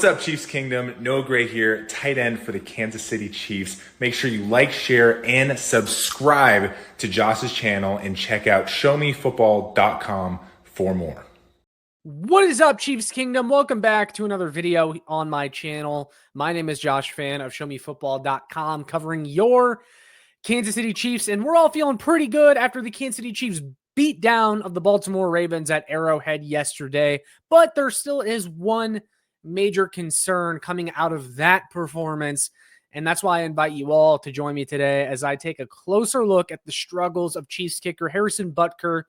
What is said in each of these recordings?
up, Chiefs Kingdom? Noah Gray here, tight end for the Kansas City Chiefs. Make sure you like, share, and subscribe to Josh's channel and check out showmefootball.com for more. What is up, Chiefs Kingdom? Welcome back to another video on my channel. My name is Josh Fan of showmefootball.com, covering your Kansas City Chiefs, and we're all feeling pretty good after the Kansas City Chiefs beat down of the Baltimore Ravens at Arrowhead yesterday, but there still is one major concern coming out of that performance, and that's why I invite you all to join me today as I take a closer look at the struggles of Chiefs kicker Harrison Butker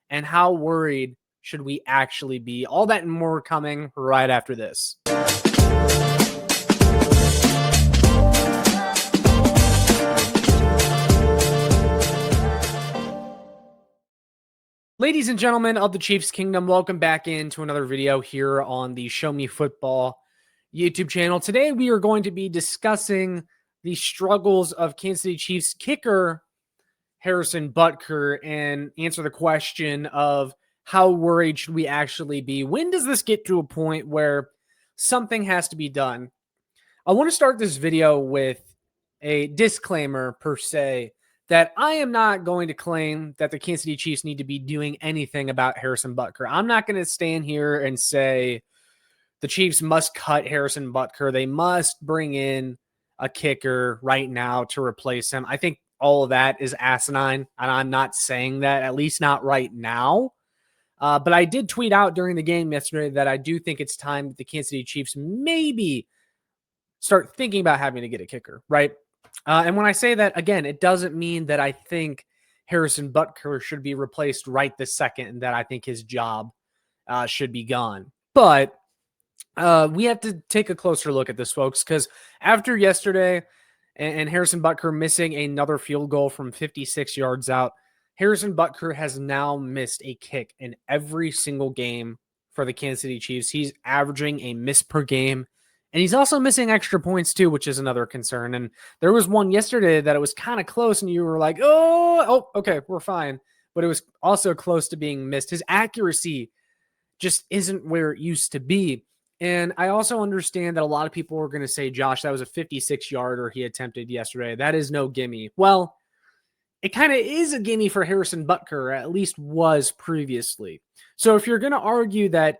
and how worried should we actually be. All that and more coming right after this. Ladies and gentlemen of the Chiefs Kingdom, welcome back into another video here on the Show Me Football YouTube channel. Today we are going to be discussing the struggles of Kansas City Chiefs kicker Harrison Butker and answer the question of how worried should we actually be? When does this get to a point where something has to be done? I want to start this video with a disclaimer per se, that I am not going to claim that the Kansas City Chiefs need to be doing anything about Harrison Butker. I'm not going to stand here and say the Chiefs must cut Harrison Butker. They must bring in a kicker right now to replace him. I think all of that is asinine, and I'm not saying that, at least not right now. But I did tweet out during the game yesterday that I do think it's time that the Kansas City Chiefs maybe start thinking about having to get a kicker, right? And when I say that, again, it doesn't mean that I think Harrison Butker should be replaced right this second and that I think his job should be gone. But we have to take a closer look at this, folks, because after yesterday and Harrison Butker missing another field goal from 56 yards out, Harrison Butker has now missed a kick in every single game for the Kansas City Chiefs. He's averaging a miss per game. And he's also missing extra points too, which is another concern. And there was one yesterday that it was kind of close and you were like, oh, okay, we're fine. But it was also close to being missed. His accuracy just isn't where it used to be. And I also understand that a lot of people were going to say, Josh, that was a 56-yarder he attempted yesterday. That is no gimme. Well, it kind of is a gimme for Harrison Butker, or at least was previously. So if you're going to argue that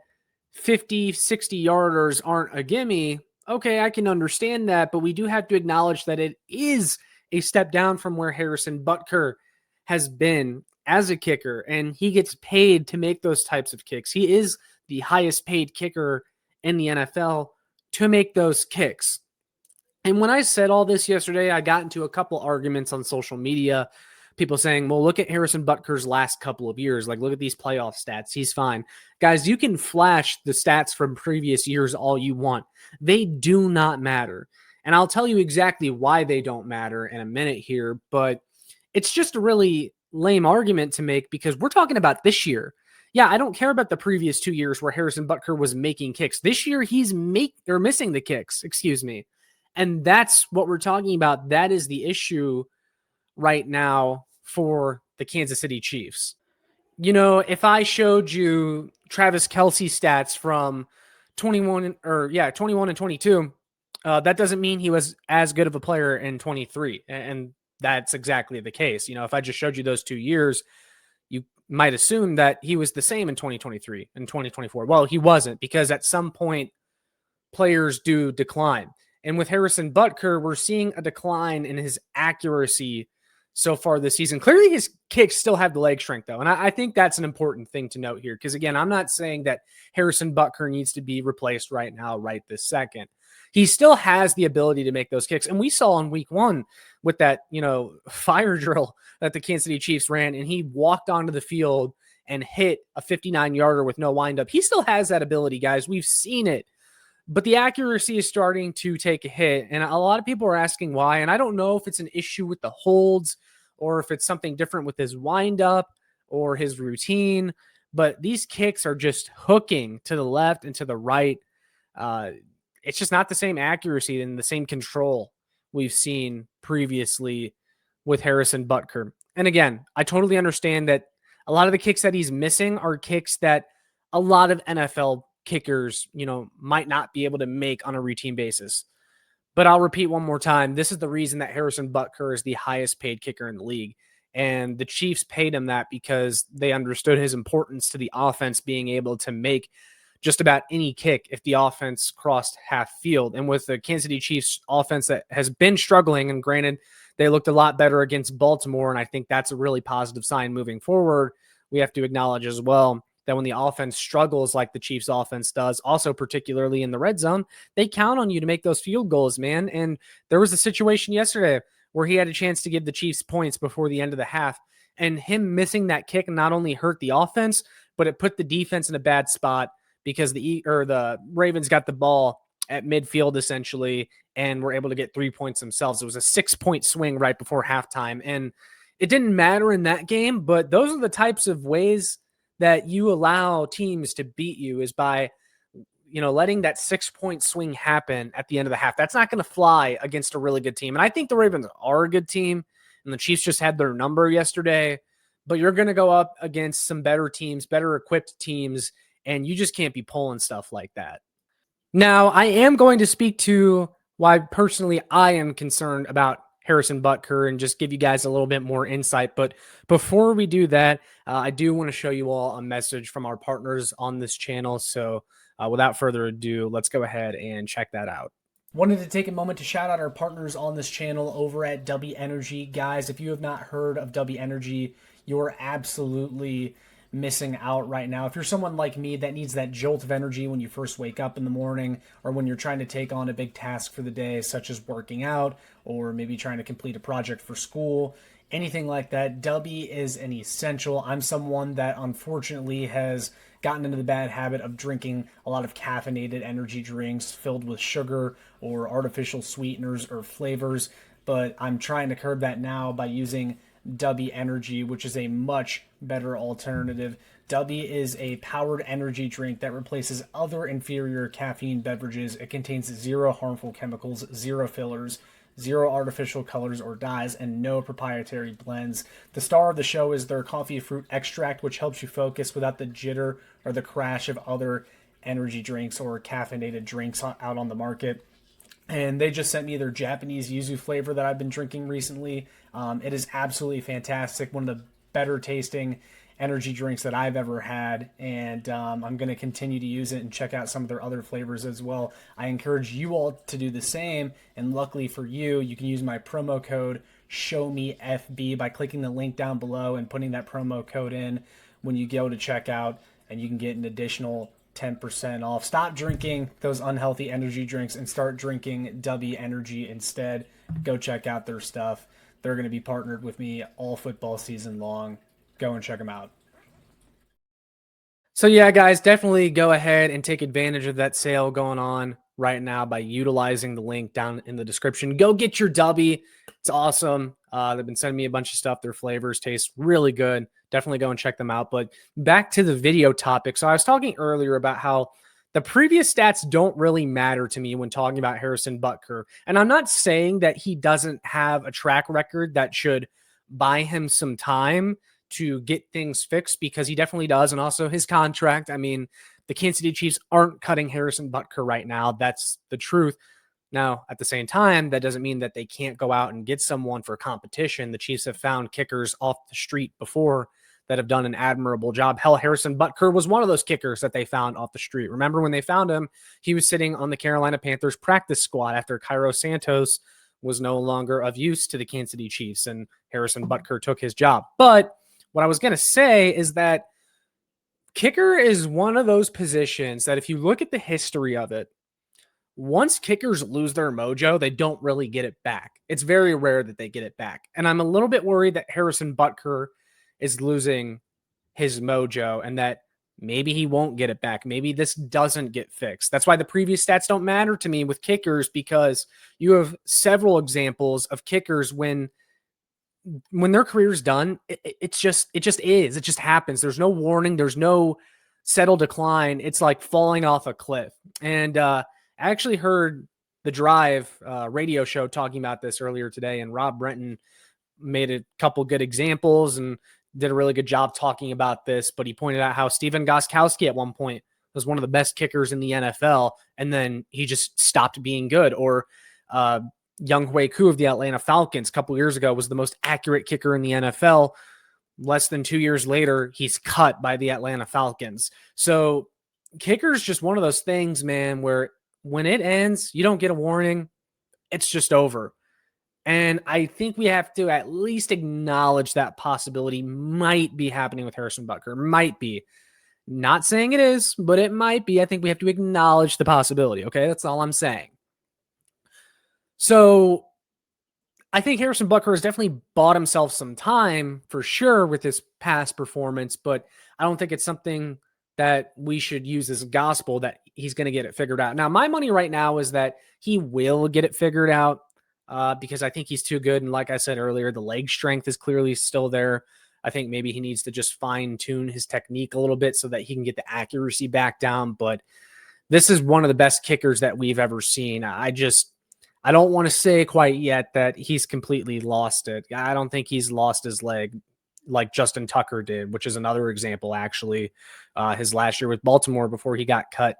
50, 60-yarders aren't a gimme, okay, I can understand that, but we do have to acknowledge that it is a step down from where Harrison Butker has been as a kicker, and he gets paid to make those types of kicks. He is the highest paid kicker in the NFL to make those kicks. And when I said all this yesterday, I got into a couple arguments on social media. People saying, well, look at Harrison Butker's last couple of years. Like, look at these playoff stats. He's fine. Guys, you can flash the stats from previous years all you want. They do not matter. And I'll tell you exactly why they don't matter in a minute here, but it's just a really lame argument to make because we're talking about this year. Yeah, I don't care about the previous 2 years where Harrison Butker was making kicks. This year, he's missing the kicks, And that's what we're talking about. That is the issue right now for the Kansas City Chiefs. You know, if I showed you Travis Kelce's stats from 21 and 22, that doesn't mean he was as good of a player in 23. And that's exactly the case. You know, if I just showed you those 2 years, you might assume that he was the same in 2023 and 2024. Well, he wasn't, because at some point players do decline. And with Harrison Butker, we're seeing a decline in his accuracy so far this season. Clearly his kicks still have the leg strength though. And I think that's an important thing to note here. Because again, I'm not saying that Harrison Butker needs to be replaced right now, right this second. He still has the ability to make those kicks. And we saw in week 1 with that, fire drill that the Kansas City Chiefs ran, and he walked onto the field and hit a 59-yarder with no windup. He still has that ability, guys. We've seen it. But the accuracy is starting to take a hit, and a lot of people are asking why, and I don't know if it's an issue with the holds or if it's something different with his windup or his routine, but these kicks are just hooking to the left and to the right. It's just not the same accuracy and the same control we've seen previously with Harrison Butker. And again, I totally understand that a lot of the kicks that he's missing are kicks that a lot of NFL kickers, might not be able to make on a routine basis. But I'll repeat one more time. This is the reason that Harrison Butker is the highest paid kicker in the league. And the Chiefs paid him that because they understood his importance to the offense being able to make just about any kick if the offense crossed half field. And with the Kansas City Chiefs offense that has been struggling, and granted, they looked a lot better against Baltimore, and I think that's a really positive sign moving forward. We have to acknowledge as well that when the offense struggles like the Chiefs offense does, also particularly in the red zone, they count on you to make those field goals, man. And there was a situation yesterday where he had a chance to give the Chiefs points before the end of the half, and him missing that kick not only hurt the offense, but it put the defense in a bad spot because the Ravens got the ball at midfield essentially and were able to get 3 points themselves. It was a 6-point swing right before halftime, and it didn't matter in that game, but those are the types of ways that you allow teams to beat you, is by letting that 6-point swing happen at the end of the half. That's not going to fly against a really good team. And I think the Ravens are a good team, and the Chiefs just had their number yesterday, but you're going to go up against some better teams, better equipped teams, and you just can't be pulling stuff like that. Now, I am going to speak to why personally I am concerned about Harrison Butker and just give you guys a little bit more insight. But before we do that, I do want to show you all a message from our partners on this channel. So without further ado, let's go ahead and check that out. Wanted to take a moment to shout out our partners on this channel over at W Energy. Guys, if you have not heard of W Energy, you're absolutely missing out right now. If you're someone like me that needs that jolt of energy when you first wake up in the morning, or when you're trying to take on a big task for the day, such as working out, or maybe trying to complete a project for school, anything like that, W is an essential. I'm someone that unfortunately has gotten into the bad habit of drinking a lot of caffeinated energy drinks filled with sugar or artificial sweeteners or flavors, but I'm trying to curb that now by using W Energy, which is a much better alternative. W is a powered energy drink that replaces other inferior caffeine beverages. It contains 0 harmful chemicals, 0 fillers, 0 artificial colors or dyes, and no proprietary blends. The star of the show is their coffee fruit extract, which helps you focus without the jitter or the crash of other energy drinks or caffeinated drinks out on the market. And they just sent me their Japanese yuzu flavor that I've been drinking recently. It is absolutely fantastic. One of the better tasting energy drinks that I've ever had. And I'm going to continue to use it and check out some of their other flavors as well. I encourage you all to do the same. And luckily for you, you can use my promo code SHOWMEFB by clicking the link down below and putting that promo code in when you go to checkout. And you can get an additional 10% off. Stop drinking those unhealthy energy drinks and start drinking W Energy instead. Go check out their stuff. They're going to be partnered with me all football season long. Go and check them out. So yeah, guys, definitely go ahead and take advantage of that sale going on right now by utilizing the link down in the description. Go get your W. It's awesome. They've been sending me a bunch of stuff. Their flavors taste really good. Definitely go and check them out. But back to the video topic. So I was talking earlier about how the previous stats don't really matter to me when talking about Harrison Butker. And I'm not saying that he doesn't have a track record that should buy him some time to get things fixed, because he definitely does. And also his contract. I mean, the Kansas City Chiefs aren't cutting Harrison Butker right now. That's the truth. Now, at the same time, that doesn't mean that they can't go out and get someone for competition. The Chiefs have found kickers off the street before that have done an admirable job. Hell, Harrison Butker was one of those kickers that they found off the street. Remember when they found him, he was sitting on the Carolina Panthers practice squad after Cairo Santos was no longer of use to the Kansas City Chiefs, and Harrison Butker took his job. But what I was going to say is that kicker is one of those positions that if you look at the history of it, once kickers lose their mojo, they don't really get it back. It's very rare that they get it back. And I'm a little bit worried that Harrison Butker is losing his mojo and that maybe he won't get it back. Maybe this doesn't get fixed. That's why the previous stats don't matter to me with kickers, because you have several examples of kickers when their career's done, it just happens. There's no warning. There's no settled decline. It's like falling off a cliff. And I actually heard the Drive radio show talking about this earlier today, and Rob Brenton made a couple good examples and did a really good job talking about this. But he pointed out how Steven Gostkowski at one point was one of the best kickers in the NFL, and then he just stopped being good. Or Young Hui Koo of the Atlanta Falcons a couple years ago was the most accurate kicker in the NFL. Less than 2 years later, he's cut by the Atlanta Falcons. So kicker's just one of those things, man, where when it ends, you don't get a warning. It's just over. And I think we have to at least acknowledge that possibility might be happening with Harrison Butker. Might be. Not saying it is, but it might be. I think we have to acknowledge the possibility. Okay, that's all I'm saying. So I think Harrison Butker has definitely bought himself some time for sure with his past performance, but I don't think it's something that we should use as gospel that he's going to get it figured out. Now, my money right now is that he will get it figured out because I think he's too good. And like I said earlier, the leg strength is clearly still there. I think maybe he needs to just fine tune his technique a little bit so that he can get the accuracy back down. But this is one of the best kickers that we've ever seen. I don't want to say quite yet that he's completely lost it. I don't think he's lost his leg like Justin Tucker did, which is another example, actually. His last year with Baltimore before he got cut,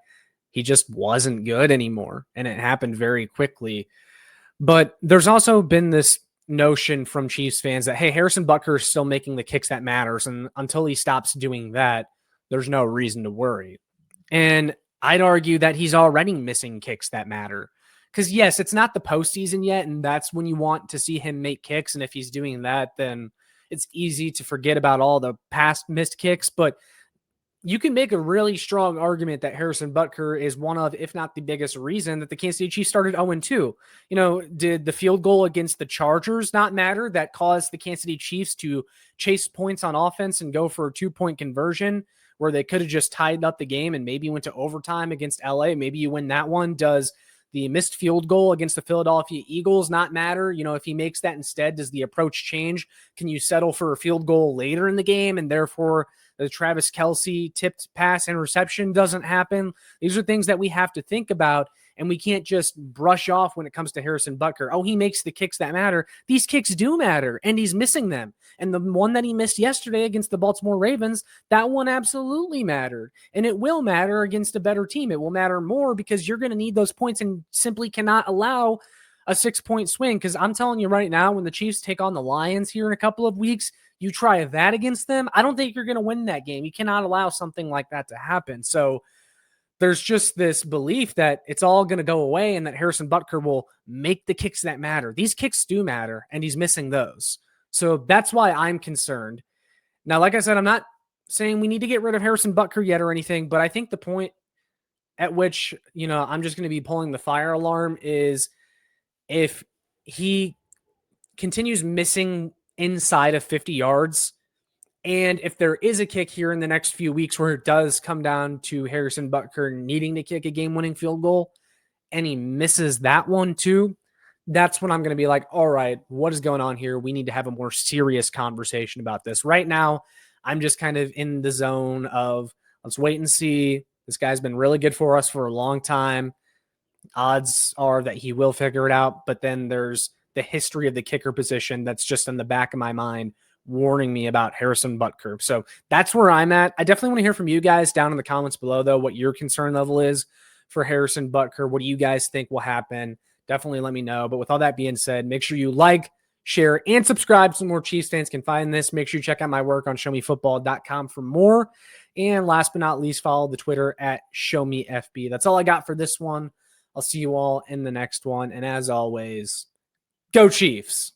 he just wasn't good anymore, and it happened very quickly. But there's also been this notion from Chiefs fans that, hey, Harrison Butker is still making the kicks that matters, and until he stops doing that, there's no reason to worry. And I'd argue that he's already missing kicks that matter. Because, yes, it's not the postseason yet, and that's when you want to see him make kicks. And if he's doing that, then it's easy to forget about all the past missed kicks. But you can make a really strong argument that Harrison Butker is one of, if not the biggest reason that the Kansas City Chiefs started 0-2. You know, did the field goal against the Chargers not matter that caused the Kansas City Chiefs to chase points on offense and go for a 2-point conversion where they could have just tied up the game and maybe went to overtime against LA? Maybe you win that one. Does the missed field goal against the Philadelphia Eagles not matter? You know, if he makes that instead, does the approach change? Can you settle for a field goal later in the game and therefore the Travis Kelce tipped pass interception doesn't happen? These are things that we have to think about, and we can't just brush off when it comes to Harrison Butker. Oh, he makes the kicks that matter. These kicks do matter, and he's missing them. And the one that he missed yesterday against the Baltimore Ravens, that one absolutely mattered. And it will matter against a better team. It will matter more because you're going to need those points and simply cannot allow a 6-point swing. Because I'm telling you right now, when the Chiefs take on the Lions here in a couple of weeks, you try that against them, I don't think you're going to win that game. You cannot allow something like that to happen. So there's just this belief that it's all going to go away and that Harrison Butker will make the kicks that matter. These kicks do matter, and he's missing those. So that's why I'm concerned. Now, like I said, I'm not saying we need to get rid of Harrison Butker yet or anything, but I think the point at which, you know, I'm just going to be pulling the fire alarm is if he continues missing inside of 50 yards, and if there is a kick here in the next few weeks where it does come down to Harrison Butker needing to kick a game-winning field goal, and he misses that one too, that's when I'm going to be like, all right, what is going on here? We need to have a more serious conversation about this. Right now, I'm just kind of in the zone of let's wait and see. This guy's been really good for us for a long time. Odds are that he will figure it out, but then there's the history of the kicker position that's just in the back of my mind warning me about Harrison Butker. So that's where I'm at. I definitely want to hear from you guys down in the comments below, though, what your concern level is for Harrison Butker. What do you guys think will happen? Definitely let me know. But with all that being said, make sure you like, share, and subscribe so more Chiefs fans can find this. Make sure you check out my work on showmefootball.com for more. And last but not least, follow the Twitter at showmefb. That's all I got for this one. I'll see you all in the next one. And as always, go Chiefs.